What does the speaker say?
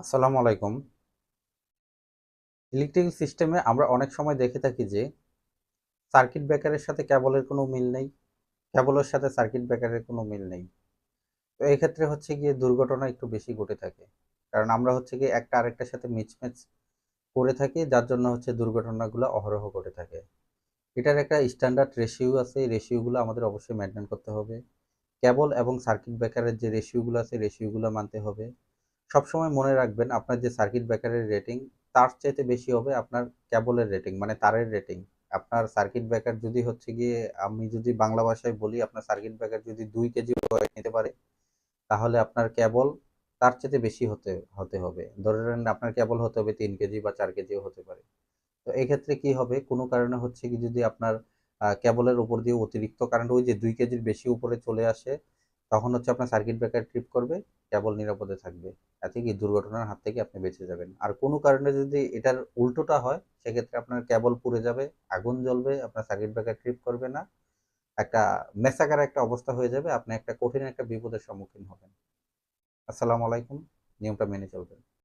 আসসালামু আলাইকুম। ইলেকট্রিক্যাল সিস্টেমে আমরা অনেক সময় দেখে থাকি যে সার্কিট ব্রেকারের সাথে কেবলের কোনো মিল নেই, কেবলের সাথে সার্কিট ব্রেকারের কোনো মিল নেই। তো এক্ষেত্রে হচ্ছে গিয়ে দুর্ঘটনা একটু বেশি ঘটে থাকে। কারণ আমরা হচ্ছে গিয়ে একটা আরেকটার সাথে মিসম্যাচ করে থাকি, যার জন্য হচ্ছে দুর্ঘটনাগুলো অহরহ ঘটে থাকে। এটার একটা স্ট্যান্ডার্ড রেশিও আছে, এই রেশিওগুলো আমাদের অবশ্যই মেনটেন করতে হবে। কেবল এবং সার্কিট ব্রেকারের যে রেশিওগুলো আছে, রেশিওগুলো মানতে হবে। সবসময় মনে রাখবেন আপনার যে সার্কিট ব্রেকারের রেটিং তার চাইতে বেশি হবে আপনার কেবলের রেটিং, মানে তারের রেটিং। আপনার সার্কিট ব্রেকার যদি হচ্ছে গিয়ে, আমি যদি বাংলা ভাষায় বলি, আপনার সার্কিট ব্রেকার যদি 2 কেজি ওয়েট নিতে পারে, তাহলে আপনার কেবল তার চাইতে বেশি হতে হতে হবে। ধরে নেন আপনার কেবল হতে হবে 3 কেজি বা 4 কেজিও হতে পারে। তো এক্ষেত্রে কি হবে, কোনো কারণে হচ্ছে কি, যদি আপনার কেবলের উপর দিয়ে অতিরিক্ত কারেন্ট ওই যে 2 কেজির বেশি উপরে চলে আসে, তখন হচ্ছে আপনার সার্কিট ব্রেকার ট্রিপ করবে, কেবল নিরাপদে থাকবে। এতে কি দুর্ঘটনার হাত থেকে আপনি বেঁচে যাবেন। আর কোনো কারণে যদি এটার উল্টোটা হয়, সেক্ষেত্রে আপনার কেবল পুড়ে যাবে, আগুন জ্বলবে, আপনার সার্কিট ব্রেকার ট্রিপ করবে না, একটা মেসাকার একটা অবস্থা হয়ে যাবে, আপনি একটা কঠিন একটা বিপদের সম্মুখীন হবেন। আসসালামু আলাইকুম। নিয়মটা মেনে চলবেন।